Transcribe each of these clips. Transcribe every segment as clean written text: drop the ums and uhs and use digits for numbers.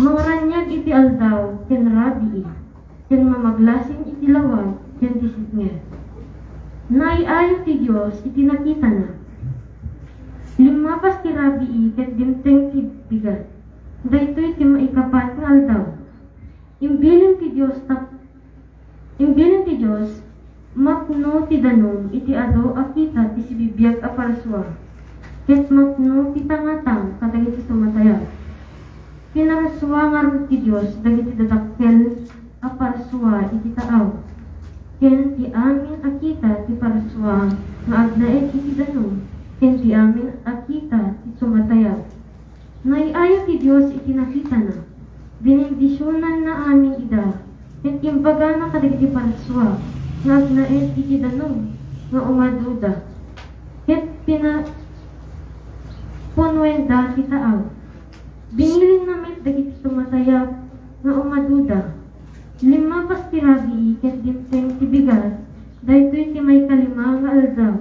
Mangranyag iti aldaw, ken rabii, ken mamaglasin iti lawag, ken disipnger. Naiayo ti Diyos iti nakita na. Limapas ti rabii, ken dimteng ti bigat. Daytoy ti maikapat nga aldaw. Imbilin ti Diyos, mapno ti danom, iti ado akita ti sibibiyag a paraswa. Ket mapno ti tangatang, kadagiti sumatayag. Pinaraswa nga rin ti Diyos, dagiti dadakkel a paraswa iti taaw. Ken ti amin akita ti paraswa, nga agnaet iti danom, ken ti amin akita ti sumatayag. Naiayo ti Diyos iti nakita na. Binindisyonan na amin ida, ket imbaga na kadagiti paraswa, nga agnaet iti danom, nga umaduda. Ket punwenda ti taaw. Binilin namit dagiti sumatayag, nga umaduda. Limapas ti rabii, ket dimteng ti bigat, daytoy ti may kalima nga aldaw.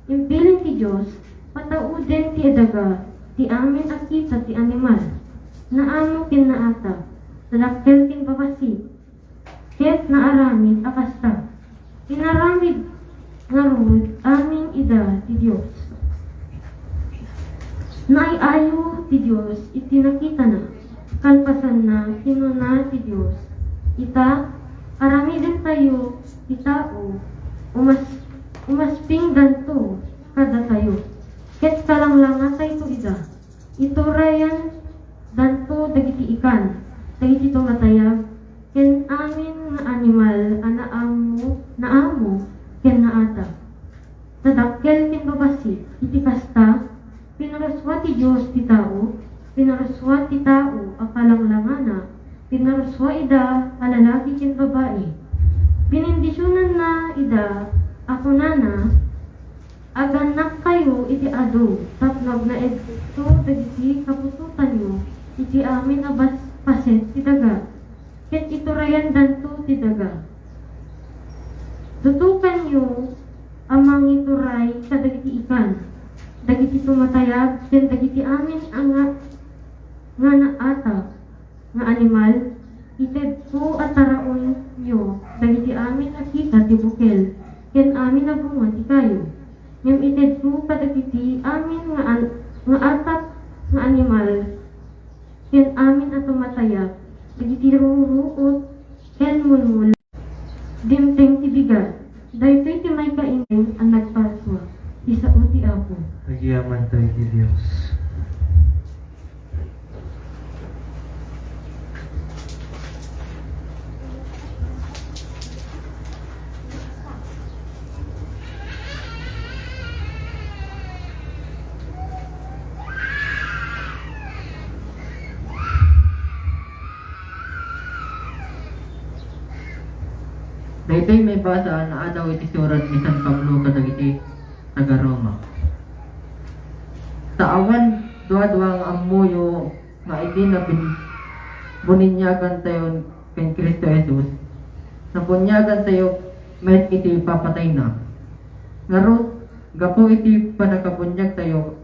Imbilin ti Diyos, patauden ti adaga, ti amin akita ti animal. Naamo ken naata, sadakkel ken babasi, ket naaramid akasta. Inaramid nga rod amin ida ti Diyos. Naiayo ti Diyos iti nakita na, kalpasan na kinuna ti Diyos. Ita, aramiden tayo, itao, umasping ganto, kada tayo. Ket kalanglanga tayo ida. Ito rayan, danto dagiti ikan, dagiti tumatayag, ken amin nga animal, naamo, ken naata. Sadakkel ken babasi, iti kasta, pinaraswa ti Diyos ti tao, pinaraswa ti tao, akalanglangana, pinaraswa ida, alalaki ken babae. Binindisyonan na ida, ako nana, aganak kayo iti ado, tapnog na edto dagiti kapututan nyo, iti amin abas paset ti daga, ket iturayan danto ti daga. Tutukan nyo amang ituray kadagiti ikan, dagiti tumatayag, ken dagiti amin nga naata, nga animal, ited po at taraon nyo, dagiti amin akita ti bukel, ken amin abunga ti kayo. Ngem ited po kadagiti amin nga atak nga animal, ken amin at tumatayag, dagiti ruruot, ken mulmul, dimteng ti bigat, daytoy ti may kainin ang nagpaswa, isao ti Apo. Nagyaman tayo ti Diyos. Daytoy may basa na adaw iti surat ni San Pablo kadagiti taga Roma. Sa awan duwa-duwa nga ammuyo nga iti na buninyagan tayo ken Kristo Jesus. Sa bunyagan tayo met iti papatay na. Ngarot gapo iti panakabunyag tayo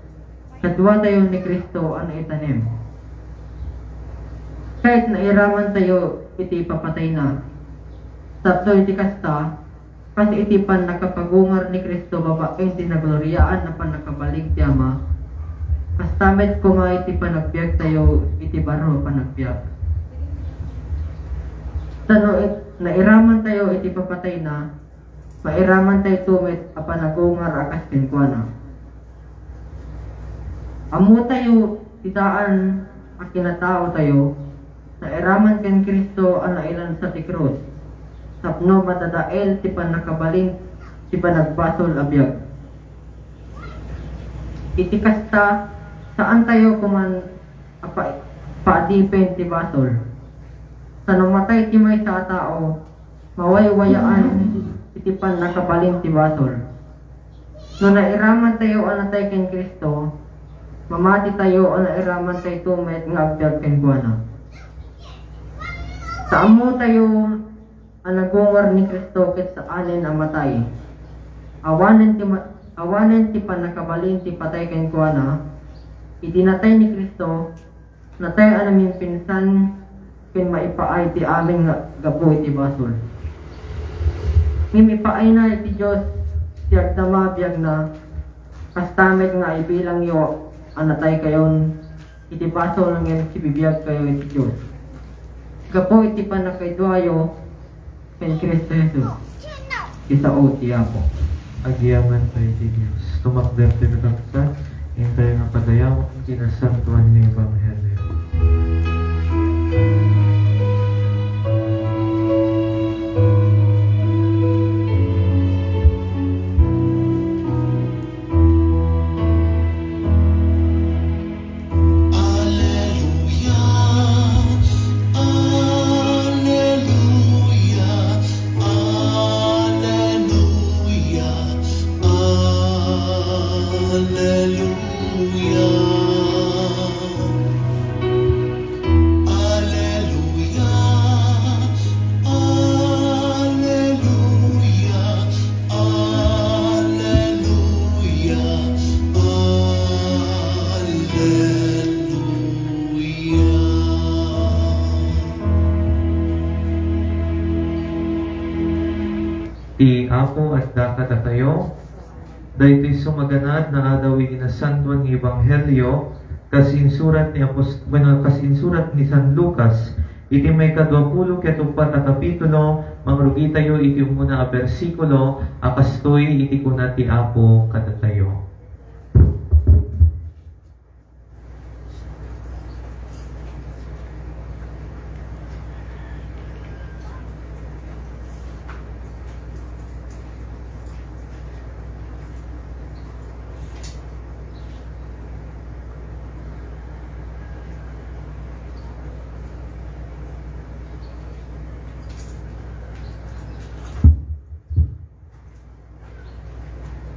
kadwa tayo ni Kristo ano itanem. Kahit nairaman tayo iti papatay na. Tapos iti kasta, kasi iti pan nakapagungar ni Kristo babaeng tinagloryaan na pan nakabalig ti Ama. Kastamet ko nga iti panagbiag tayo, iti baro panagbiag. Tano nairaman tayo iti papatay na, mairaman tayo tumit a panagungar akas kenkwana. Amo tayo, titaan a kinatao tayo, nairaman ken Kristo ang nailan sa ti krus. Tapno matadael ti panakabaling ti panagbasol abiyag. Iti kasta saan tayo kuman paadipen ti basol. Sa namatay ti may sa tao, mawaywayaan iti panakabaling ti basol. No nairaman tayo anatay ken Kristo, mamati tayo o nairaman tayo tumet nga abiyag ken kuana. Sa amo tayo ang nagungar ni Kristo ket sa anin ang matay. Awanen ti panakabalin ti patay ken kuana, idinatay ni Kristo, Natay alamin pinsan ken maipaay ti aming gapo iti basol. Ngimipaay na iti Diyos siyak na mabiyag na kastamit nga ibilang yo anatay kayon iti basol ng si bibiyag kayo iti Diyos. Gapo iti panakaidwayo ken Kristo Jesus. Isao ti Apo. Agyaman tayo ti Diyos. Tumakder ti nakaksa, hintay nga padayaw, kinasantuan ni Ebanghelyo. Ti Apo at dakata tayo, dahil sumaganad na adawi inasantuan ng Ebanghelyo, kasinsurat ni San Lucas, iti may 24 at kapitulo, mangrugi tayo iti muna a bersikulo, akastoy iti kuna ti Apo katatayo.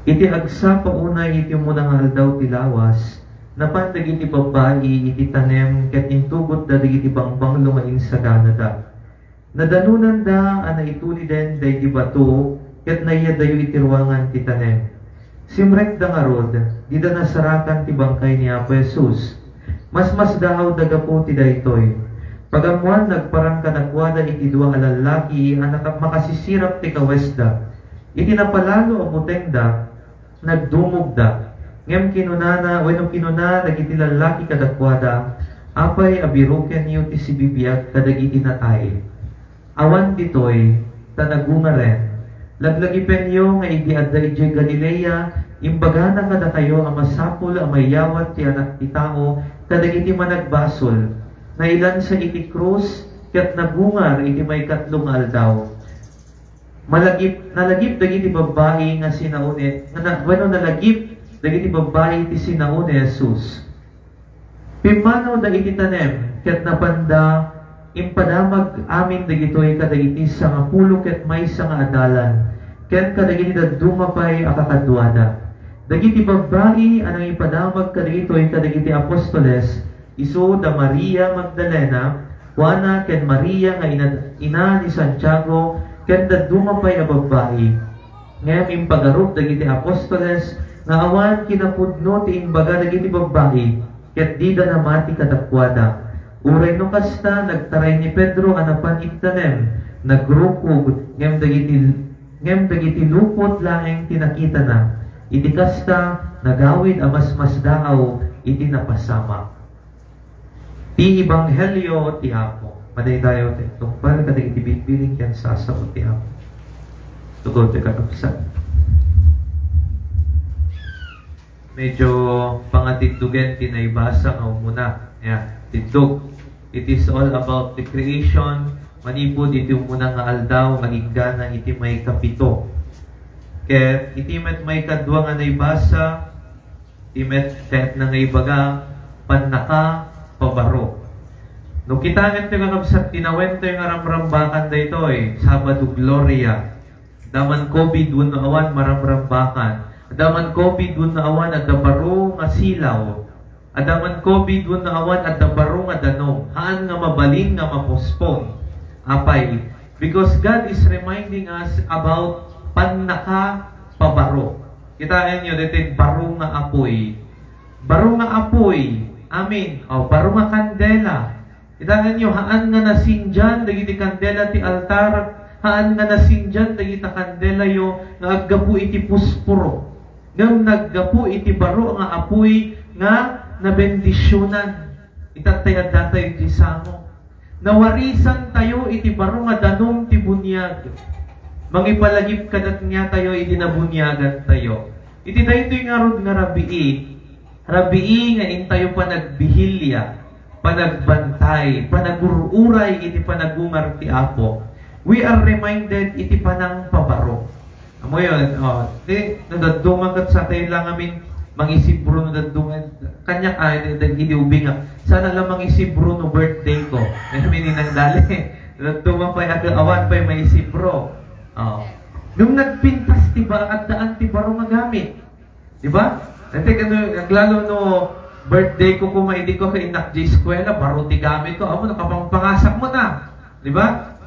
Iti agsa paunay iti munang aldaw ti lawas, napandag iti babae iti tanem ket intugot da iti bangbang lumain sa Canada. Nadanunan da ana ituli den da iti bato ket naiyadayo iti ruangan ti tanem. Simrek da nga rod, di da nasarakan ti bangkay ni Apo Jesus. Mas dahaw dagapo ti daytoy. Pagamuan nagparang kanakwada iti dua a lalaki anak makasisirap ti kawesda. Iti napalalo a buteng da, nagdumog da. Ngem kinunana, wenno kinuna dagiti lalaki kadakwada, apay abiruken yu ti sibibiyag kadagiti natay. Awan ditoy, tanagungaren. Laglagi penyo nga iti adda iti Galilea, imbaga na kada kayo ang masapul ang mayawat ti anak ti tao, kadagiti managbasol, na ilan sa iti krus, ket nagungar iti may 3 aldaw. Nalagip dagiti babae nga sinaune, nalagip dagiti babae ti sinaune Jesus. Pimanaw da iti tanem, ket napanda, impadamag amin dagitoy kadagiti sa nga pulo ket may sa nga adalan, ket kadagiti dadumapay akakadwada. Dagiti babae anang impadamag kadagitoy kadagiti apostoles, isu da Maria Magdalena, Juana ken Maria nga ina ni Santiago, ken dadumapay a babae. Ngem impagarup dagiti apostoles nga awan kinapudno ti imbaga dagiti babae, ket di da namati kadakwada. Uray no kasta nagtaray ni Pedro anapan itanem, nagrukog ngem dagiti lupot laeng tinakita na. Iti kasta nagawid a mas daaw iti napasama. Ti Ebanghelyo ti Apo. Madaydayo ti tungpal kadagiti bitbiling ken sasao ti Apo. Tugod ti kakapsan. Medyo pangatigdugen ti naibasa nga umuna. Yan, tidug. It is all about the creation. Manipod iti umuna nga aldaw nga higdana iti may 7. Ket iti met may 2 nga naibasa, iti met ket na nga ibaga pannaka pabaro. No kitagan ti kakabsat tinawento yung aramrambakan da ito Sabado Gloria. Daman COVID wano awan maramrambakan. Daman COVID wano awan at dabaro nga silaw. Adaman COVID wano awan at dabaro nga danom. Haan nga mabalin nga mapospong. Apay. Because God is reminding us about pannaka pabaro. Kitaan nyo dito baro nga apoy. Baro nga apoy. Amin. O, baro nga kandela. Itangan nyo, haan nga nasinjan, dagiti kandela ti altar, haan nga nasinjan, dagiti kandela yo, nga aggapu iti puspuro. Ngam naggapu iti baro nga apoy nga nabendisyonan. Itatay at datay iti samo. Nawarisan tayo iti baro nga danong ti bunyag. Mangipalagip kadat nga tayo iti nabunyagan tayo. Iti daytoy nga rod nga rabii. Rabii nga intayo pa nagbihilya, panagbantay, panagururay iti panagungar ti Apo. We are reminded iti panang pabaro. Amo yun, nadadungan sa tayo lang amin mangisibro nadadungan. Kanya hindi ubing sana lang mangisibro no birthday ko. Namin ninang dali. Nadadungan pa yung awan pa yung maisibro. Nung nagpintas, diba, at daan ti baro magamit. Diba? Dati naglalo no birthday ko kung maidi ko kay inak di eskwela, baro ti gamit ko. Amo, nakapangpangasak mo na. Diba?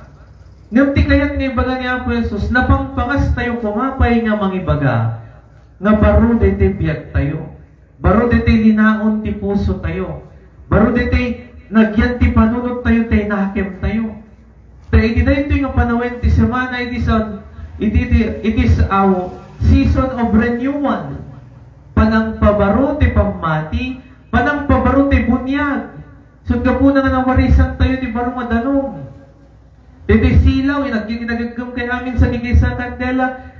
Nung ti kayat nga ibaga ni Apo Jesus, napangpangas tayo kumapay nga mangibaga, nga baro dete biyag tayo. Baro dete linaon ti puso tayo. Baro dete nagyan ti panunod tayo, tayo nahakim tayo. Tayo iti dahito yung panawen ti semana, it is our season of renewal. Panang pabaro ti pamati, panang pabaro ti bunyag. So po na nga nawarisan tayo ti baro madanong. Dito silaw, inagagam kay amin sa Iglesia Candela,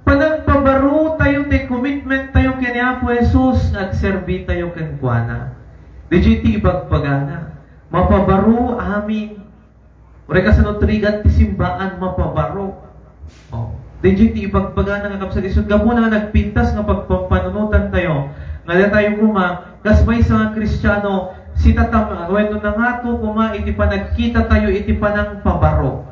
panang pabaro tayo, te commitment tayo kay Apo Jesus, nagserbi tayo kay Kuana. Dijiti ibagbagana, mapabaro amin. Ure ka sa nutrigan, ti simbaan, mapabaro. Dijiti ibagbagana nga kapsalisod, gamo na nagpintas nga pagpampanunutan tayo, nga tayo kasmay sa mga Kristiyano, wento na nga to, iti pa nagkita tayo, iti pa ng pabaro.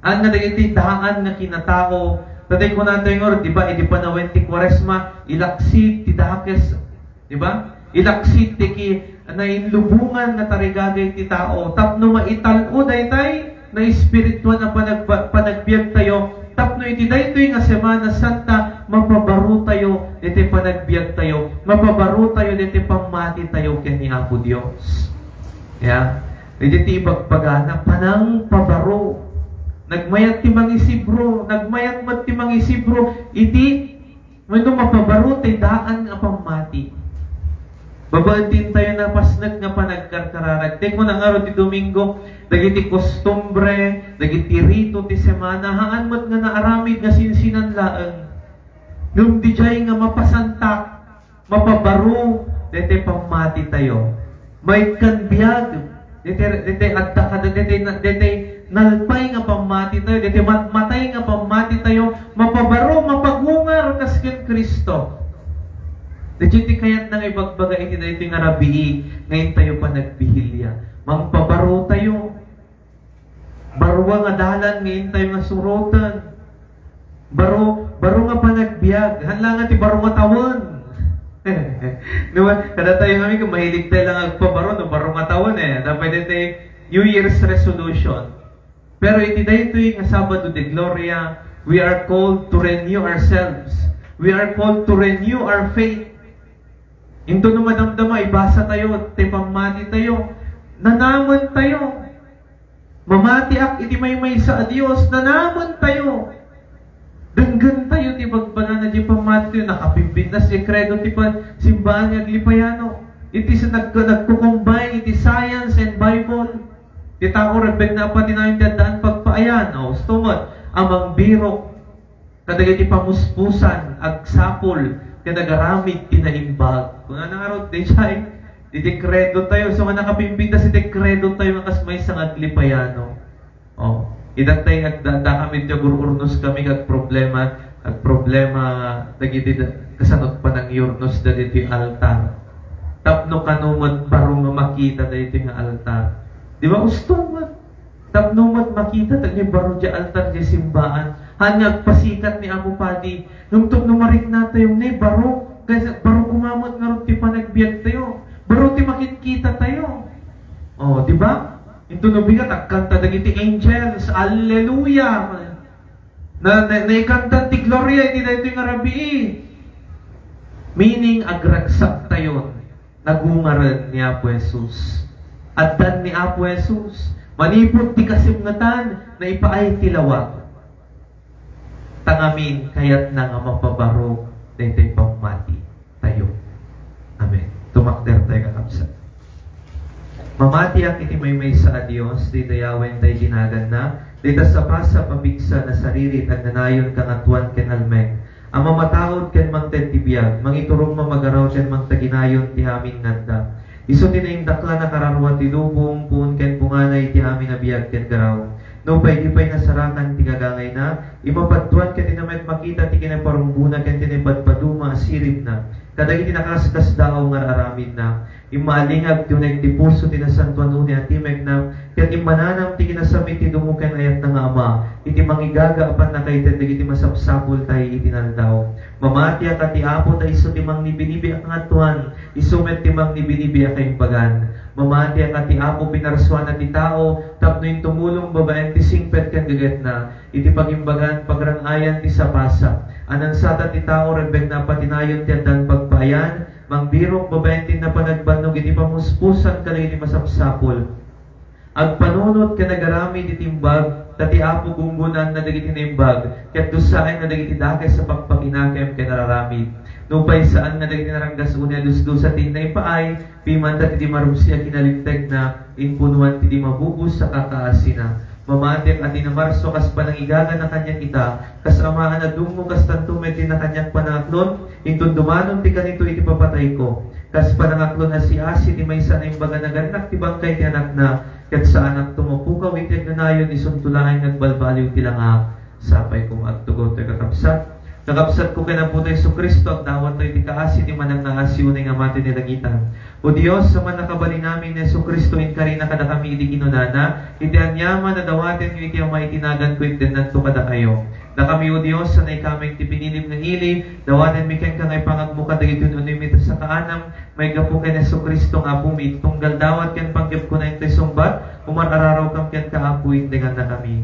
Ang nga iti daan nga kinatao, tatay ko natin yung di ba, iti pa na wenti kwaresma, ilaksit, ti dakes, di ba? Ilaksit, ti na inlubungan na tarigagay ti tao, tapno maitalo, daytay, na espiritual na panagbiag tayo, tapno iti daytoy nga Semana Santa, mapabaro tayo, iti panagbiag tayo, mapabaro tayo, iti pamati tayo kini Apo Dios. Yeah. Iti ibagbagana, panang pabaro. Nagmayat ti mangisibro, nagmayat mat ti mangisibro, iti, wano mapabaro ti daan nga pamati. Babaantin tayo na pasnag nga panagkarkararag. Tek mo na nga ro ti Domingo, dagiti kostumbre, dagiti rito ti semana, haan mat nga naaramid nga sinsinan laeng. Nung di jay nga mapasantak, mapabaro, dete pamati tayo. May kanbiag, dete adda ka, dete nalpay nga pamati tayo, dete matmatay nga pamati tayo, mapabaro, mapagungar kasken Kristo. Diti kayat nang ibagbaga iti na ito nga rabii, ngayon tayo pa nagbihilya. Mangpabaro tayo. Barwa nga dalan, ngayon tayo nga surutan. Baro nga pa nagbiag. Hanla nga ti baro nga tawon. Kada tayo kami, kung mahilig tayo lang agpabaro, no, baro nga tawon Dapat ito New Year's resolution. Pero iti na ito nga Sabado de Gloria, we are called to renew ourselves. We are called to renew our faith. Into no madamdama, ibasa tayo, pamati tayo, nanaman tayo. Mamatiak iti may sa Diyos, nanaman tayo. Denggan tayo, ti bagbaga na di pamati tayo, nakapimpin na si Credo, ti simbahan niya, Glipayano. Iti sa nagkukumbay, iti science and Bible. Ti tao, rebeg na pa tinayon dadaan pagpaayan. Stumot, amang biro, kadagay ti pamuspusan, agsapol, kinagaramit, tinaimbag. Kung nga nga di siya, di-dekredo tayo. So nga nakapimpinta si dekredo tayo nga kasmay sa Aglipayano. Idag tayo agdada kami tiyo gururnos kami kag problema, dagiti kasanot pa ng yurnos da dito yung altar. Tapno kanumat barong makita da dito yung altar. Di ba? Ustumat. Tapno mat makita tag ni baro di altar di simbaan. Hanyag pasikat ni Amo Padi. Nung numarik na tayo ni baro. Kasi baro kumamot nga rin ti panagbiag tayo. Baro ti makitkita tayo. Di ba? Ito nubigat, agkanta dagiti angels. Alleluia! Naikanta ti Gloria, iti dito yung rabii. Meaning, agragsak tayo. nagungaran ni Apo Jesus. At dan ni Apo Jesus, manipot ti kasimngatan na ipaay tilawag. Tangamin kayat na nga mapabaro na ito'y pamati tayo. Amen. Tumakder tayo kakapsat. Mamati ak iti may sa Diyos, di dayawen tayo ginagan na, dita sa pasa pabigsa na saririt at nanayon kang atuan ken almeng. Ang mamatawod ken mang tibiyag, mangiturong mamagaraw ken mang taginayon ti amin nganda. Iso tinaing dakla na kararwa ti lubong, pun ken punganay ti amin na biyag ken garaw. No pay di pay nasarakan ti gagangay na, imapatuan ken tinamet makita ti kinaparumbuna ken tinipadpaduma asirip na. Kadagiti nakaskas daw nga aramid na, imalingag ti unay ti puso ti nasantuan uni at timek na, ket imananam ti kinasamit ti dumuken ayat na nga ama, iti mangigaga apan na kay dagiti masapsapul tayo itinaldaw. Mamati at ti apo ta iso ti mang nibinibi ang atuan, isumet ti mang nibinibi ang kaimbagan. Mamati at ti apo pinarsuan at ti tao, tapno yung tumulong babaen ti singpet ken gaget na, iti pagimbagan pagrangayan ti sapasa. Anang sata ti tao rebek na patinayon ti adan pagpayan, mangbirok babaen ti napanagbanog iti pamuspusan kalay ni masapsapul. Agpanunot ka nagarami di timbag, tati apo gunggunan na dagiti nimbag, ket dusain na dagiti dakes sa pagpakinakem ken nararamid. Nupay saan na dagiti naranggas unya dusdusa ti naipaay, piman tati di marusya kinalinteg na, inpunuan ti di mabubus sa kakaasina. Mamatik at inamarso kas panangigagan na kanya kita, kas amaan na dungo kas tantumet na kanyang panaklon, intun dumanon ti kanito iti papatay ko. Kas panangaklon na si Asi ti may sana yung baga naganak ti bangkay ti anak na, ket sa anak tumupukaw iti nanayon isuntulahin nagbalbaliw ti langak. Sapay kong agtugo ti kakapsat. Kakapsat ko kaya po tayo sa Kristo at dawat tayo ti kaasi ti manang naasi unay nga mati nilagitan. O Diyos, sa man nakabali namin ni Yesu Kristo in karina kada kami iti kinunana, iti anyaman na dawatin iti ang maitinagan ko iti nanto kada kayo. Na kami o Diyos, sanay kami iti pinilim ng ili, dawatin mi ken kangay pangagmuka dagiti unimita sa kaanam, may gapo ken Yesu Kristo nga bumit, tunggal dawat ken panggip ko na iti sumbat, umarararaw kam ken kaapuin dengan na kami.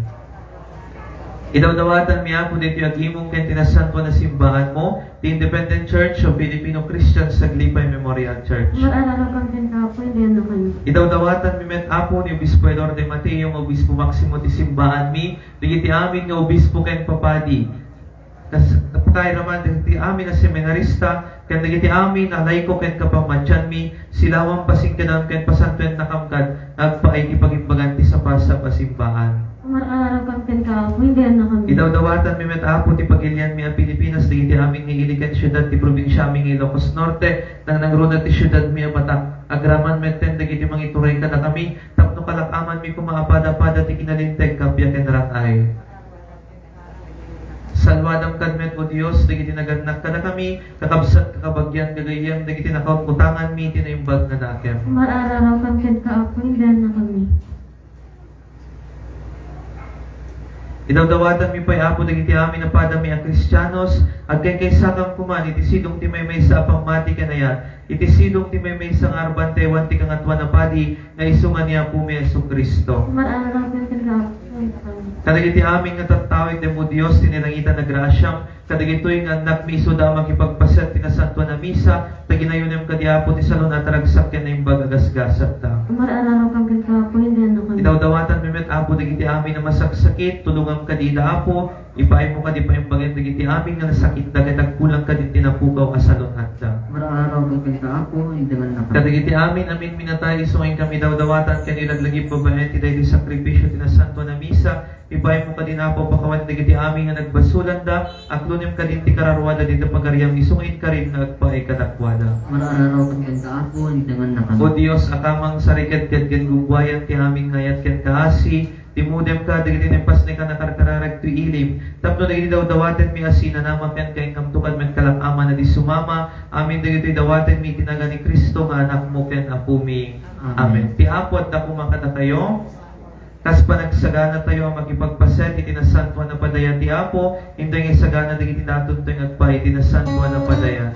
Idawdawatan mi apo dito agimong ken tinasanto na simbahan mo, the Independent Church of Filipino Christians Saglipay Memorial Church. Marararaw kang kapo, hindi ano kayo. Idawdawatan mi met apo ni Obispo Eduardo de Mateo, nga Obispo Maximo ti simbahan mi, digiti amin nga Obispo ken Papadi. Kas kapakay naman digiti amin na seminarista, ken digiti amin na laiko ken kapamantyan mi, silawang pasingkanan ken pasanten nakamkad, nagpaay ti pagimbagan ti sapasa pasimbahan. Marararaw kang kapo, hindi ano kami. Idawdawatan mi met apo ti pagilian mi ang Pilipinas digiti amin nga ilikan syudad ti probinsya mi nga Ilocos Norte nang nangruna ti syudad mi Batak agraman met ten digiti mangituray kada kami tapno kalakaman mi kumaapada-pada ti kinalinteg kapya ken ratay. Salwadam kadmet o Dios digiti naganak kada kami kakabsat kakabagyan gagayem digiti nakautangan mi tinaimbag na nakem. Marararaw kang kapo, hindi ano kami. Idawdawatan mi pay apo dagiti amin na padami ang Kristiyanos at kay sakang kuman iti sidong ti may sa pamati kanaya iti sidong ti may sa arbante wan ti kangatwan na padi na isungan niya po mi Yesu Kristo. Marararaw kang kapo, hindi kami. Kadagiti amin nga tattawid mo Dios tinangitan na grasyam kadagitoy nga anak miso da makipagpaset tinasanto na misa taginayonem kadiapo ti salon at ragsak ken na imbag agasgasat ta. Marararaw kang kapo, hindi ano kami. Idawdawatan mi met apo dagiti amin na masaksakit tulungan kadida apo ipaay mo kadi paimbagin dagiti amin nga nasakit dagat nagkulang kadin tinapukaw asalon hadda. Mararaw kang kaapo, hindi man nakam. Kadagiti amin minatay isungain kami dawdawatan kanilaglagi babae ti daydi sakripisyo tinasanto na misa ipaay mo kadin apo pakawan dagiti amin nga nagbasulan da aklunim kadin ti kararwada dito pagariam isungain ka rin nga agpaay kadakwada. Mararaw kang kaapo, hindi man nakam. O Dios, akamang sarikat ket gen gugwayan ti amin ngayat ken kaasi, timudem ka dagiti nempas ni ka nakarkararag tu ilim. Tapno dagiti dawaten mi asina nama ken kay kamtukan men kalakama na di sumama. Amin dagiti dawaten mi tinaga ni Kristo nga anak mo ken apo mi. Amen. Ti apo at ako makata kayo. Kas panagsagana tayo ang makipagpaset iti nasantuan na padaya ti apo, hindi nga sagana dagiti natun tayo agpay iti nasantuan na padaya.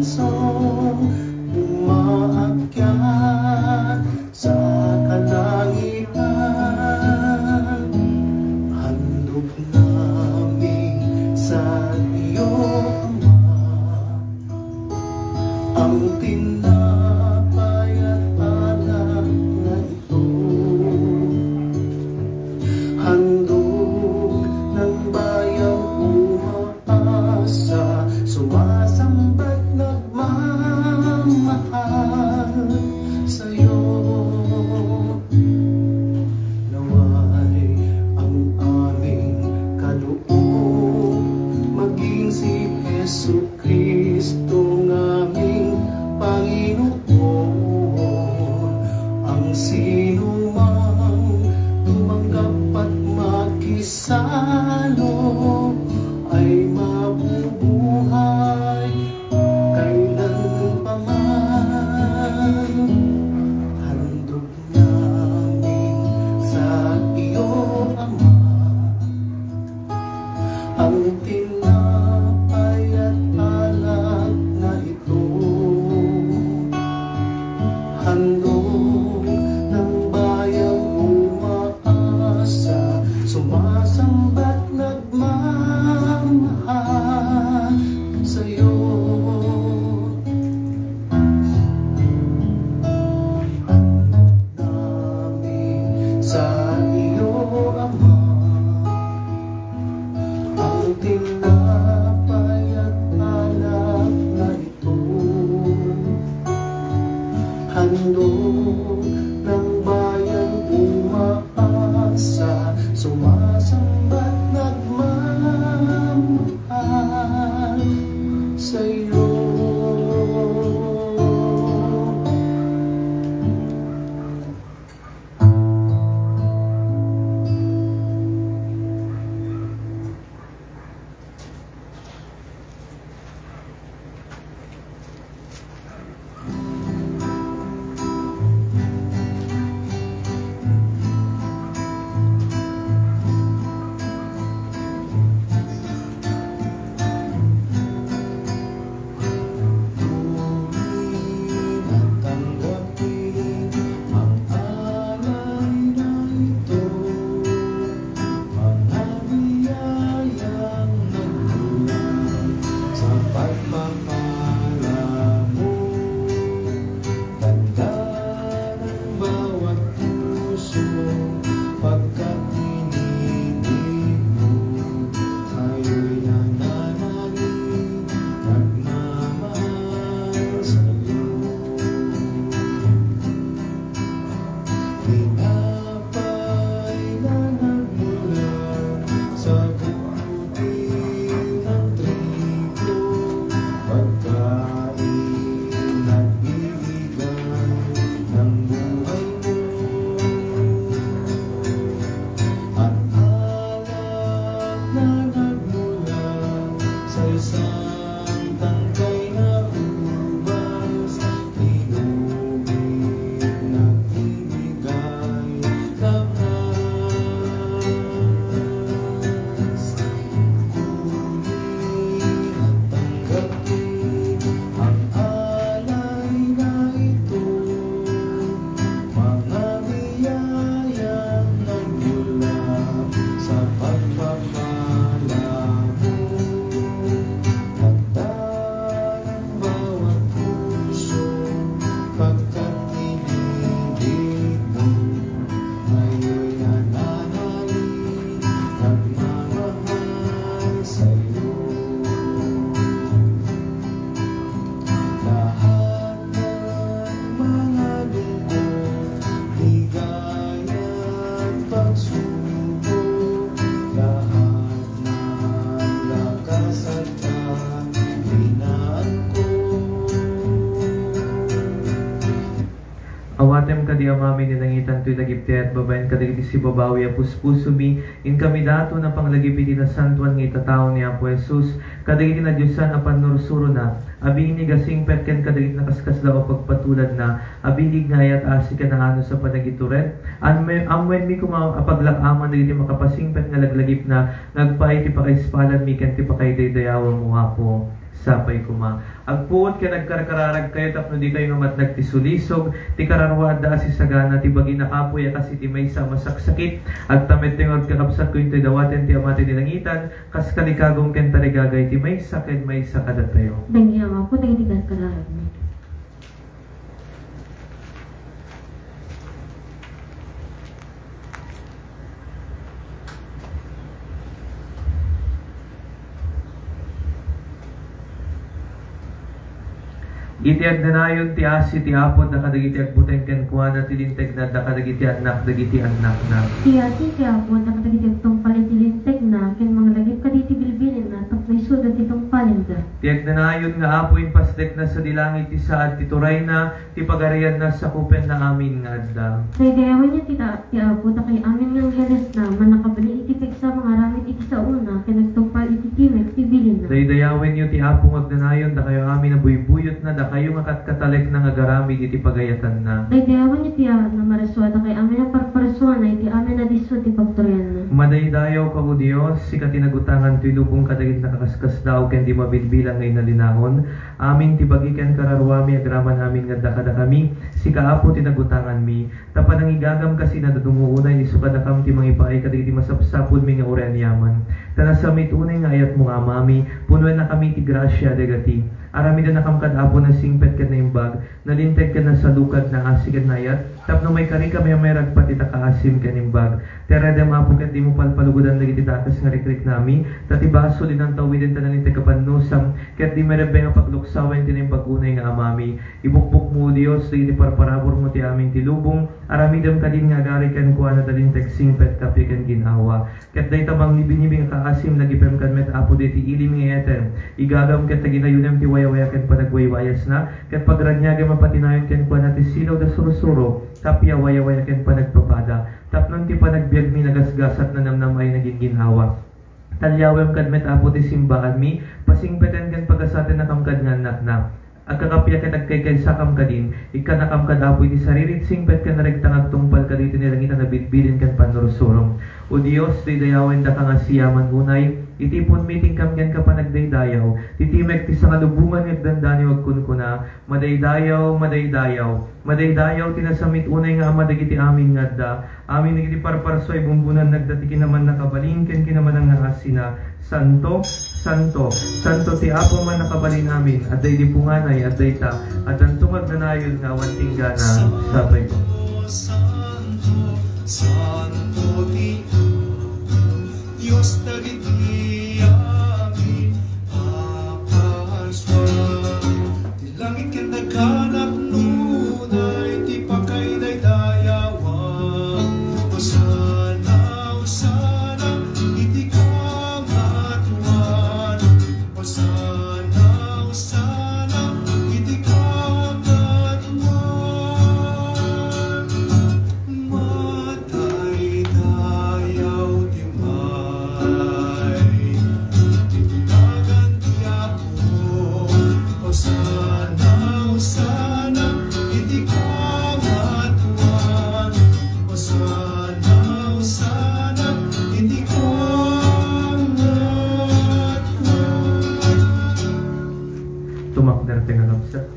bansong umaakyat sa kalangitan. Handog namin sa iyo, Ama, ang tinapay at alak na ito. Handog ng bayang umaasa, sumasamba't nagmamahal sa'yo. Naway ang aming kaloob maging si Jesu Kristo ng aming Panginoon. Ang sino mang tumanggap at makisalo ay mabubuhay kailanpaman. Handog namin sa iyo, Ama, ang tinapay at alak na ito. Handog ng bayang umaasa, sumasamba't nagmamahal sa'yo. Namin sa iyo, Ama, ang tinapay at alak na ito. Handog ng bayang umaasa, sumasamba't nagmamahal sa'yo. Natanggapin ang alay na ito, mga biyayang nagmula sa pagpapala mo. Tanda ng bawat puso pagkat iniibig mo. Ngayon'y nananalig, nagmamahal sa'yo. Tinapay na nagmula sa butil ng trigo, pagkain at ibigay ng buhay mo. At alak na nagmula sa isang tangkay na ubas, inubig na ibigay labas. Kunin at tanggapin ang alay na ito, mga biyayang nagmula sa pagpapala mo. Tanda ng bawat puso pagkat iniibig mo. Ngayon'y nananalig, nagmamahal sa'yo. Lahat ng mga lungkot, ligaya't pagsubok, lahat ng lakas at kahinaan ko. Awatem kadi amami ninangitan to'y lagipti at babayan kadagiti si babawi a puspusumi in kami dato na panglagipiti na santuan ng itatao ni Apo Jesus kadagiti na Diyosan a panursuro na abing ni gasing petken kadagiti nakaskas daw pagpatulad na abilig nga ayat asika na ano sa panagituret amwen mi kumapaglakaman dagiti makapasingpet nga laglagip na nagpaay ti pakaispalan mi ken ti pakay daydayawan mo Apo sapay kuma. Agpuot ka nagkarkararag kayo tapno di kayo namatnag ti sulisog, ti kararwada si sagana ti bagi nakapoy kasi ti may sa masaksakit, at tamet tingod kakapsat ko iti dawaten ti amati nilangitan, kas kalikagong ken tarigagay ti may sakit may sakadat tayo. Dagiti ama po, dagiti karkararag mi. Iti agdanayon ti asi ti apod nakadagiti agbuteng ken kuana ti linteg na nakadagiti anak dagiti anak na. Siya po, nakatagiti itong palintilinteg na, ken mga lagip ka diti bilbilin na, tapos sudat itong palinda. Ti agdanayon nga apoy pastek na sa dilangit ti saad ti turay na ti pagarian na sa kupen na amin nga adda. Naigayawan niya ti apo, na kay amin ng heles na, manakabali iti peksa mga ramit iti sa una, ken nagtungpal iti timek, ti bilin na. Daydayawen niyo ti apong agdanayon da kayo amin na buybuyot na da kayo nga katkatalek na nga garamid iti pagayatan na. Naigayawan niya ti na maraswa, na kay amin ang parparaswa na, iti amin na diso ti pagtorian na. Madaydayaw ka o Diyos, si katinagutangan ti lubong kadagit nakakaskas daw ken di mabilbilang ngay nalinahon. Amin ti bagikan kararwami agraman amin nga dakada kami, si kaapo tinagutangan mi. Tapan ang igagam kasi na dadunguunay isuka na kam ti mangipaay kadagiti masapsapod mi nga oren yaman. Tanasamit unay nga ayat mo nga mami, punuan na kami ti grasya dagati. Arami na nakamkad apo na singpet ka na imbag, nalinteg ka na sa lukad na asigan na ayat, tapno may karika may ragpat ita kaasim ka nimbag. Teredem apo kat di mo palpalugudan dagiti dakas nga rikrik nami, tati baso din ang tawidin tanalinteg kapanusam, kat di merebe nga pagluksawen din ang pagunay nga amami. Ibukbuk mo Diyos, di parparabor mo ti amin ti lubong, aramidem ka din nga agari kan kuha na talinteg singpet kapi kan ginawa. Kat day tamang nibinibing kaasim nagipem kan met apo di ti ilim nga eten, igagam kat taginayunem ti waya ken panagwaywayas na ket pagranyaga mapatinayon ken kuan natin silaw da surusuro tapya waya ken panagpapada tapnon ti panagbiag mi nagasgasat na namnamay naging ginhawa talyawem kad met apo ti simbaan mi pasingpeten ken pagasaten na kamkad nga anak na agkakapya ket agkay sakam kadin ikkanakam kad apo iti saririt singpet ken regtang agtungpal kadito nilangitan na bitbilin ken panurusurong o Dios daydayawen da ka nga siyaman unay itipon meeting kam yan ka pa nagdaydayaw, titimek ti sa kalubungan ng dandani wag kunkuna, madaydayaw, tinasamit unay nga ama dagiti amin nga da, amin nagiti parparsoy bumbunan nagdatiki naman nakabalin, ken kinaman ang asina, santo, ti apo man nakabalin amin, at day di punganay, at day ta, at ang tungag na nayon nga wanting gana, sabay ko. Santo, Santo Dios dagiti amin apaswan ti langit ken naghanap nunay ti pakaydayawan Hosana iti kamatuan Hosana iti kamatuan mataydayaw ti Tumakder tingalapsa.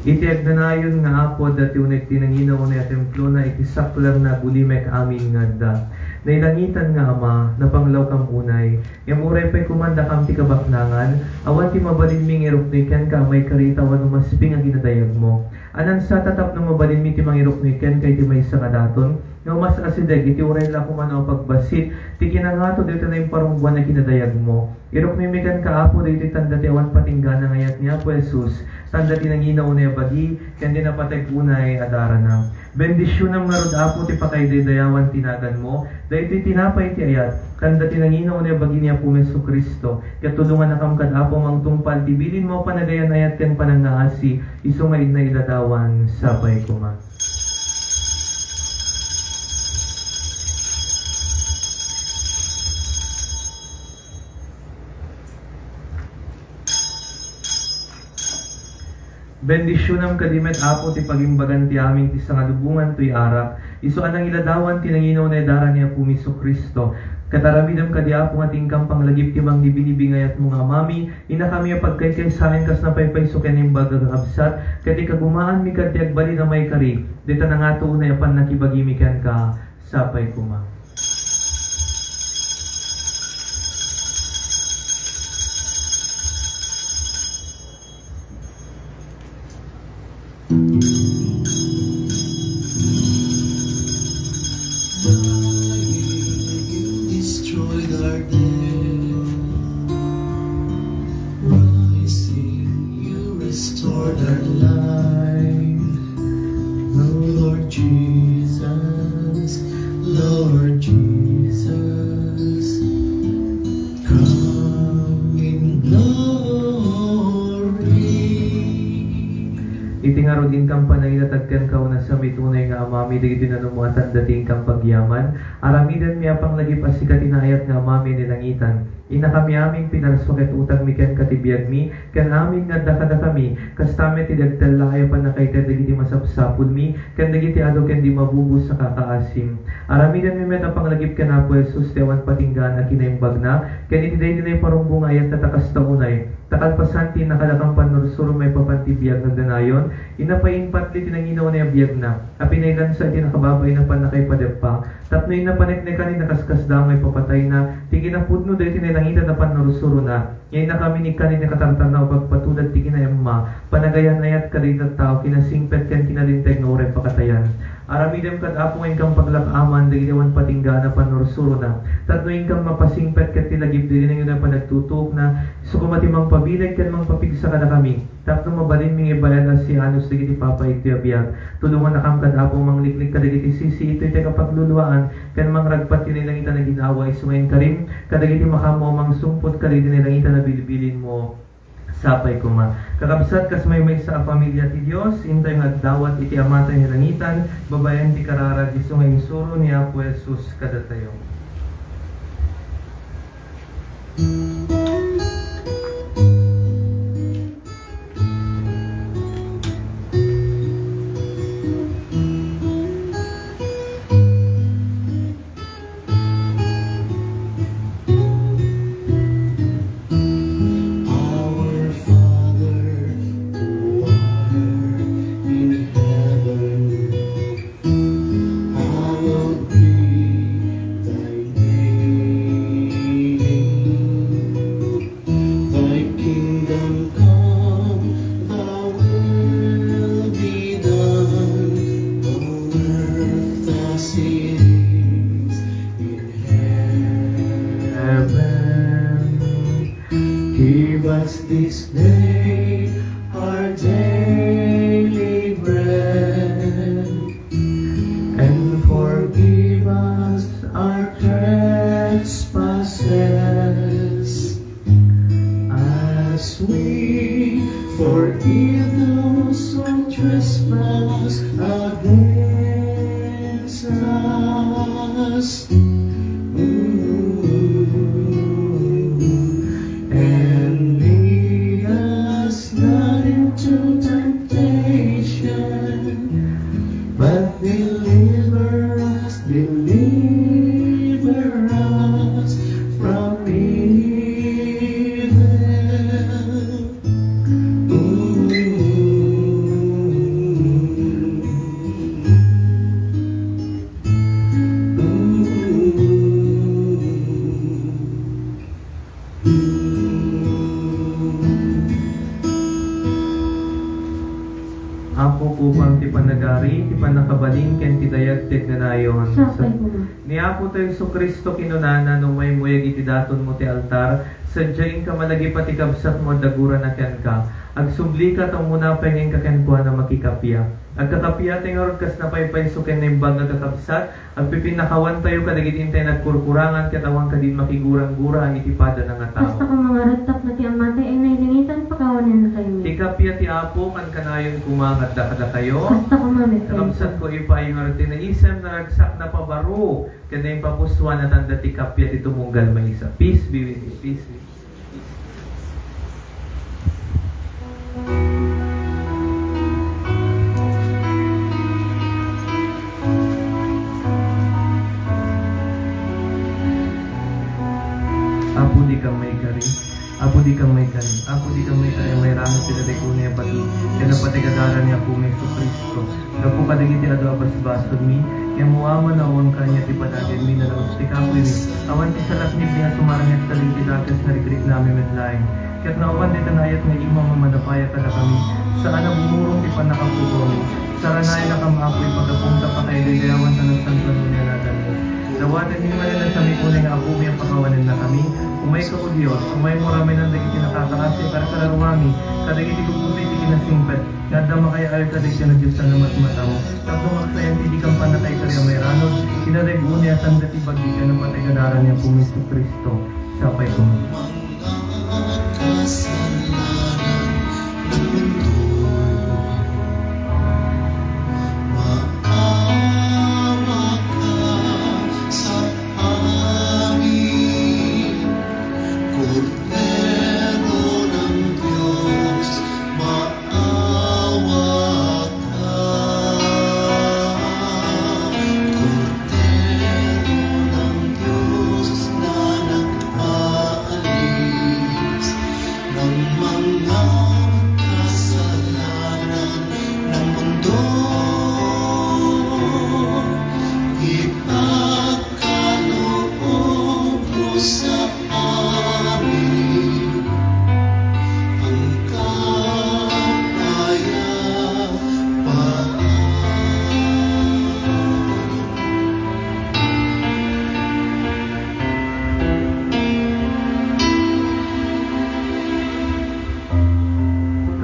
Iti agdanayon nga apo dati unek tinanginaw na templo na iti saklang na bulimek amin nga da. Nailangitan nga ama, napanglaw kam unay, yamuray pa'y kumanda kam ti kabaknangan, awan ti mabalin ming iruknikan ka may karitawan umasping ang ginadayag mo. Anan sa tatap ng mabalin mi ti mangiruknikan kay ti may sa kadaton, nga mas asideg, iti uray la kumanaw pagbasit, ti kinangato dito na yung parungbuan na kinadayag mo. Iruknimikan ka apo dito tanda ti awan patinggana ngayat niya po Jesus, tanda ti nanginaw na bagi, kaya di napatay kunay adara na. Bendisyon ng marod apo ti pakaydayawan tinagan mo, dahil ti tinapay ti ayat, kanda ti nanginaw na bagi niya po Meso Kristo, kaya tulungan na kamkad apo mang tungpal, tibilin mo panagayan ayat ken panangaasi, iso nga na idadawan, sabay kuma. Bendisyonam kadimet apo ti pagimbagan ti amin ti sangalubungan tuy arak. Isu anang iladawan ti nanginaw na dara niya po Meso Kristo. Kataramidam ka di apo nga tingkang panglagip timang dibinibingay at mga amami, ina kami pagkaykay sa amin kas napaypay so kaning bagagabsat, kati kagumaan mi katiag bali na may kari, dita na nga tunay apan nakibagimikan ka, sapay kuma. You destroyed our dead. Rising, you restored our life. Oh Lord Jesus, Lord Jesus, come in glory. Itingaro din kang panayatagkan ka na sa may tunay nga amami, digiti na numuatan dating kang pagyaman. Aramidan mi apang lagi pasikat inayat nga amami nilangitan. Ina kami aming pinarsuket utang mi ken katibiyag mi, ken aming nga dakada kami, kastame ti dagdalayo pa na kay kadagiti masapsapul mi, ken dagiti ado ken di mabubus sa kakaasim. Aramidan mi met apang lagip ken Apo Jesus tewan patinggan a kinaimbag na, ken iti day dinay parumbong ayat tatakas taunay. Takalpasanti nakadakang panursuro may papantibiyag na danayon, inapain patli tinanginaw na biyag na, apinailan sa iti nakababay na panakay padagpa, tapnoy na paneknekan ni nakaskas damay papatay na, tiginapudno dahi tinilangita na panursuro na, ngayon na kami ni kanin na katartan na pagpatulad ti kinayamma, panagayan ayat karin at tao, kinasingpet ken kinalinteg na uray pakatayan. Aramidem kat apo ngayon kang paglakaman, dahil naman patingga na panursuro na, tatnoy kang mapasingpet ket tilagib dili na yun na panagtutok na, so kumatimang pabilag ken mang papigsa ka na kami, tapno mabalin ming ibayan na si Anos digiti papa iti abiyag, tulungan na kam kad apo mang liklik ka digiti sisi ito iti kapagluluan, ken mang ragpat kinilang ita na ginawa, isumayin ka rin, kadagiti makamo mang sumpot ka rin nilang ita na bilibilin mo, sapay kuma. Kakabsat kas may sa pamilya ti Dios, intay nga dawat iti amatay hilangitan, babayan ti kararag iso nga insuro ni Apo Jesus kadatayo. Our Father, who art in heaven, hallowed be thy name. Thy kingdom come, thy will be done on earth as it is in heaven. Give us this day our daily bread, and forgive us our trespasses, as we forgive those who trespass against us. And lead us not into temptation, but deliver us from evil. Apo kupang ti panagari, ti panakabalin, ken ti dayag tegnanayon. Sapay kuma. Ni Apo tayo so Kristo kinunana, nung may muyag iti daton mo ti altar, sadyain ka malagi pati kabsat mo dagura na ken ka. Agsubli ka tong muna pengen ka ken kuha na makikapya. Agkakapya tayo nga kas na paypay so ken naimbag nagkakabsat, agpipinakawan tayo kadagit intay nagkurkurangan, katawang ka din makigurang-gura ang itipada ng nga Basta tao. kung mga ragtap na ti amatay ay nailangitan, pakawanan na kayo. Ti kapya ti Apo, kan kanayon kumangat dakada kayo. Basta kumamit kayo. Kakamsat ko ipayong arti na isem na ragsak na pabaro. Kaya yung papuswan at ang dati kapya ti tumunggal may isa. Peace be with you. Peace be with you. ni tayo may ramo sila de ko niya pati kaya napatigadaran niya po may Kristo na po kadagiti ado abas-basod mi kaya muama na uwang kanya ti padagin mi na laos ti kapoy mi awan ti salat ni nga sumarangit kaling ti dakas na rigrig namin medlain kaya't nauwan ti tanayat nga ima mamadapaya ka na kami saan na bumurong ti panakapugo mi saranay na kamapoy pagkapunta pa kay ligayawan sa nagsanto niya natin mo dawatin ni manila sa may kunay nga ako may pakawanin na kami umay ka o Diyos umay mo ramay ng dagiti nakakakasi para kalarumami kadagiti kubuti ti kinasimpet nga dama kaya ay kadagiti na Diyos na matmata mo tapos maksayan ti kang panatay karya may ranod kinadag unya at dati bagi ka ng patay kadaran niya po Kristo Kristo sapay ko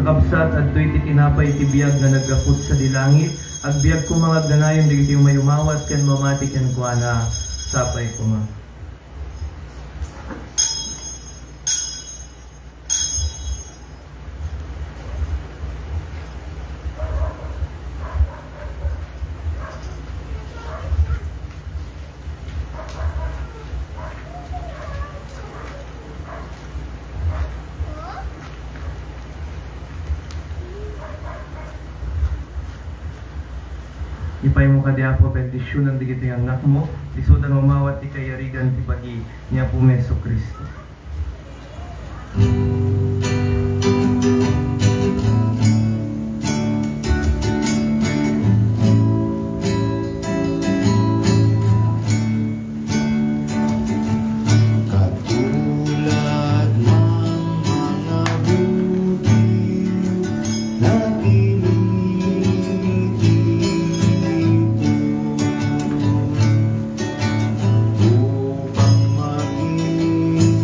kakabsat at to'y titinapay ti biyag nga naggapot sa dilangit at biyag kumangag ganayon digiti may umawat ken mamati ken kuana sapay kuma. Ipay mo kadi po bendisyon ng digiti ang anak mo, isudan mamawat ti kayarigan ti bagi niya po Meso Kristo. Katulad ng mga bugil na upang maging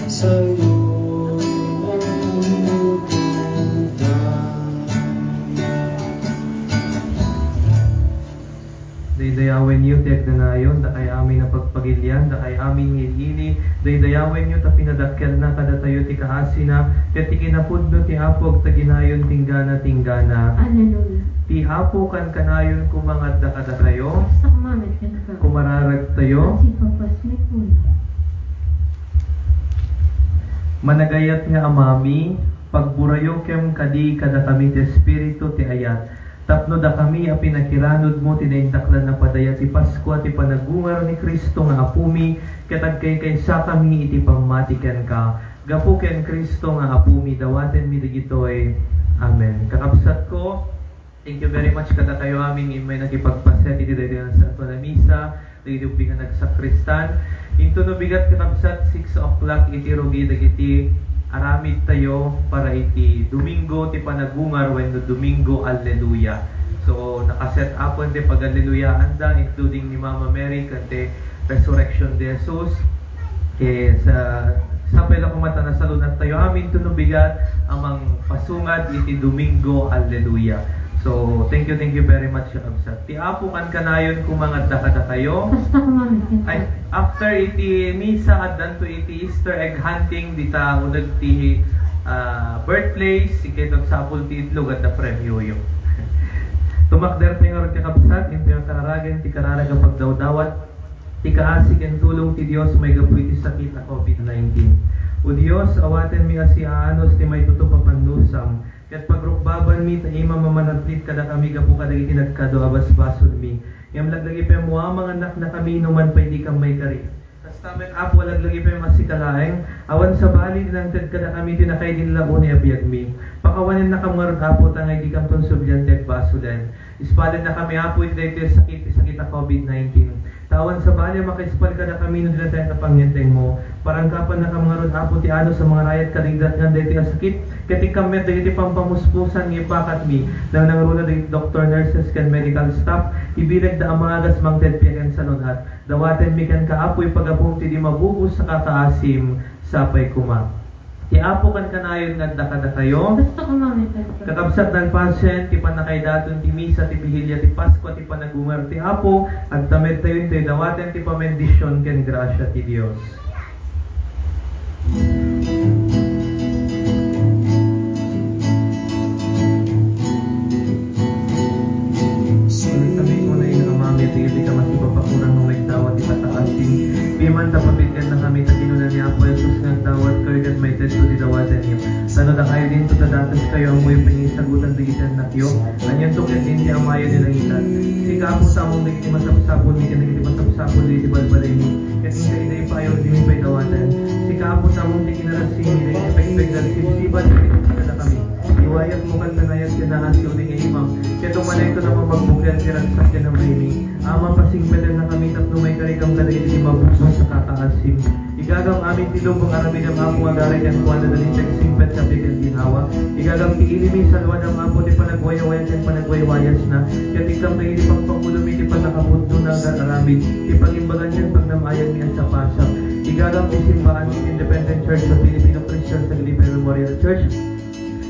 sa'yo Daydayawen niyo ti agdanayon, da kay amin na pagpagilyan, da kay amin ngilili, daydayawen niyo ta pinadakkel na kada tayo ti kaasi na, ket ti kinapudno ti apog ta ginayon tinggana. Hallelujah. Ti apo kan kanayon kumangad da kada tayo, Basta kumamit ka na ka. kumararag tayo, Si papasnik mo. managayat nga amami, pagburayo kem kadi kada kami ti espiritu ti ayat. Tapno da kami a pinakiranod mo tinaindaklan na padaya ti Pasko ti panagungar ni Kristo nga apumi ketag kay sa kami iti pamatiken ka. Gapu ken Kristo nga apumi dawaten mi digitoy. Amen. Kakabsat ko, thank you very much kada kayo aming may nagipagpaset iti daytoy sa ato na misa, daytoy bigan nagsakristan. Into no bigat kakabsat 6 o'clock iti rugi dagiti aramid tayo para iti Domingo ti panagungar when the Domingo Alleluia. So nakaset upon ti pag Alleluia anda including ni Mama Mary kante Resurrection de Jesus. Kaya sa pala kumata na salunat tayo amin tunubigat amang pasungad iti Domingo Alleluia. So thank you very much Absat. Ti apo kan kanayon kumangad da kada kayo. Basta kumamit ka na ka. Ay, after iti misa at danto iti Easter egg hunting dita unag ti birthplace siketog sapul ti itlog at the premyo yo. Tumakder tayo rin kakabsat into yung kararagan ti kararaga pagdawdawat ti kaasig ang tulong ti Dios may gapuy ti sakit na COVID-19. O Dios awaten mi asiaanos ti may tutupapanusam ket pagrukbaban mi ta ima mamanatlit kada kami gapu kada iti nagkado abas basod mi. Yam laglagi pa mo mga anak na kami numan pa hindi kang may kari. Tastamek apo laglagi pa masikalaeng awan sa bali ng ted kada kami tinakay din launi abiyag mi. Pakawanin na kamarod apo tangay di kang tonsubyan ted basudan. Ispadan na kami apo iti sakit na COVID-19. Tawan sa bali makaispal kada kami no dinatay na pangyenteng mo. Parang kapan na kamarod apo ti ano sa mga rayat kaligdat nga deti ang sakit. Kati kamet deti pampamuspusan ng ipakat mi. Nang nangruna deti doctor, nurses, kan medical staff. Ibilag da ang mga agas mang tedpiakan sa lunat. Dawaten mi kan kaapoy pagapong ti di mabubus sa kakaasim sapay kuma. Ti apo kan kanayon nga dakada kayo. Basta kumamit ka na ka. Kakabsat ng pasyen, ti panakay daton ti misa, ti bihilya, ti Pasko, ti panagungar, ti apo, at tamed tayo ti dawaten ti pamendisyon ken grasya ti Dios. Sabi ko na yung amami, di ka masipapakuran ng nagdawat ti pataasin. Biman tapabigyan na kami ta kinunan ni Apo Jesus nagdawat kayo kat may testo di dawaten niyo. Sano da kayo din to tadatas kayo ang muy pangisagutan digitan na kiyo. Anyan to ket din ti amayo nilang itan. Si kapo sa among nagiti masapsapon ni nagiti masapsapon di balbalay ni. Ket hindi day payo di mi pay dawaten. Si kapo sa among tikinarasi ni nagiti pagpegal sibsiban di kami. Iwayat mo kan tanayat kinaan si uling imam. Kaya tumanay ko naman magbukyan kiragsak ka ng maiming. Ama pasingpelan na kami tapno may karikam kadagit di mabuso sa kakaasim. Igagam amin tilong kung arami ng apo agaray kan kuwan na dalisag simpet sa bigan ginawa. Igagam tiilimi sa luwan ng apo di panagwayawayan kan panagwayawayas na. Kaya tikam na hindi pagpangulumi di panakabuto na agaramid. Ipagimbagan yan pag namayag niya sa pasang. Igagam isimbaan ng Independent Church sa Filipino Christian sa Gilipe Memorial Church.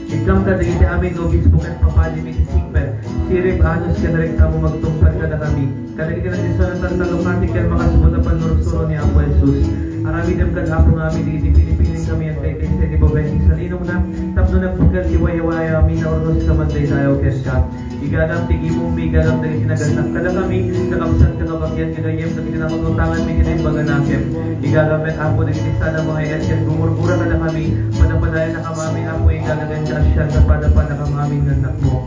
Ikam ka dahil amin obispo kat papalimit isingper. Sirip anos ka na rin mo magtungpad ka na kami. Kadagi ka na din sa natantalukati ka makasubot na panurusuro ni Apo Jesus. Arami dem ka na ako nga amin di Pilipining kami at kay Kaysa di Bobenting sa linong na. Tapno na pagkat iwayawaya amin na ornos ka man day tayo keska. Igadam tigimong bigadam dahil sinaganak ka na kami. Kakapsat ka kabakyan kinayem na kinamagutangan mi kinayem baganakem. Igadam at Apo na kinisana mga esyan. Gumurgura ka na kami. Panapadayan na kamami Apo igagagan ka siya sa padapa na kamaming nanak mo.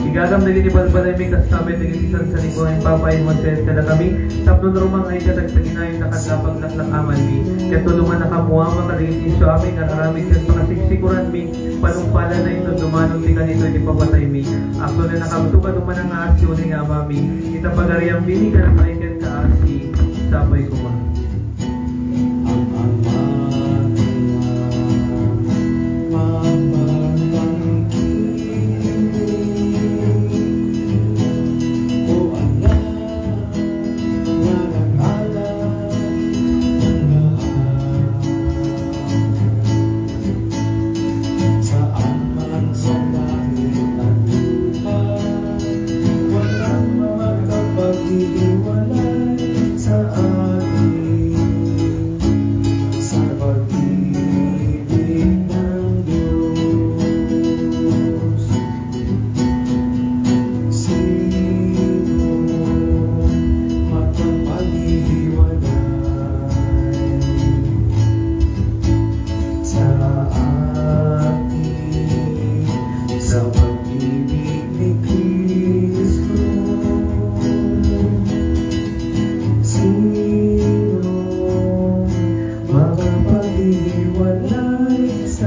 Igagam na ginibalbalay mi kastamay na ginisan sa lingkuhan papayin mo sa ka na kami. Tapno na rumang ay katagtaginayon na katapag naklakaman mi. Katulungan na kamuha makaligin siya aming at aramid kan pakasiksikuran mi. Panumpala na ito dumanong di kanito di papatay mi. Ako na nakamtuka duman ang aasyo ni nga mami. Itapagariang bini ka na maikan kaasi. Sabay ko ma.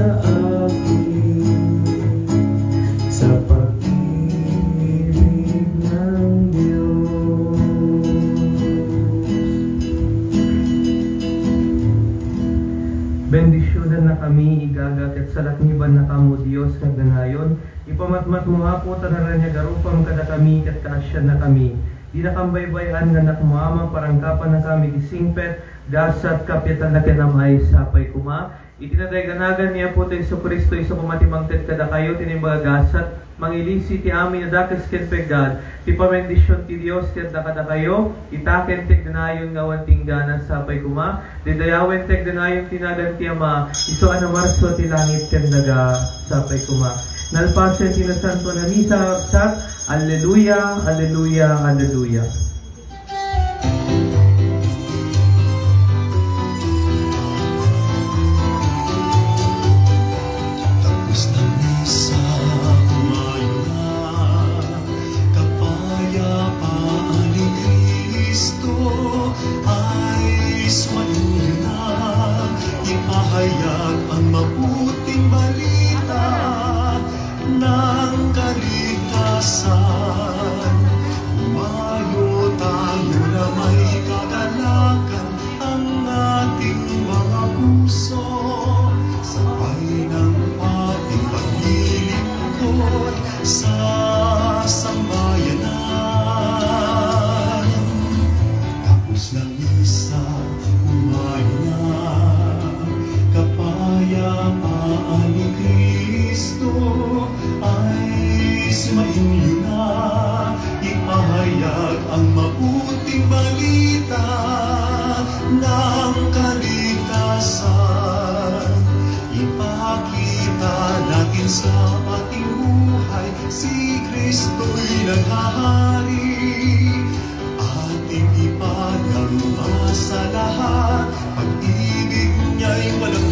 sa akin sa pag-ibig ng Diyos. Bendisyonan na kami, igagat at salakniban na kamo Diyos nga ganayon. Ipamatmat mo nga po tanaran niya garupang kada kami kat kaasyan na kami. Di na kambaybayan nga nakmuamang parangkapan na kami isingpet, gasat kapitan na kinamay sapay kuma. Itinadayaganagan niya po tayo sa Kristo isa pumatimangted kada kayo tinimbaga gasat mangilisi ti amin na dakes ken pegad ti pamendisyon ti Dios ket kada kayo itaken tek denayon nga wan tinggana sapay kuma didayawen tek denayon tinagan ti ama iso ana marso ti langit ken daga sapay kuma nalpasen ti santo na misa sat alleluia alleluia alleluia. Tapos na misa, kumayo na, kapayapaan ni Kristo ay sumainyo na, ipahayag ang mabuting balita ng kaligtasan. Umayo tayo na may kagalakan ang ating mga puso, sabay ng ating paglilingkod sa sambayanan. Tapos ng isa, umayo na, kapayapaan ni Kristo ay sumainyo na, ipahayag ang mabuting balita ng kaligtasan. Ipakita natin sa ating buhay si Kristo'y naghahari. Ating ipagdaruma sa lahat, pag-ibig niya'y walang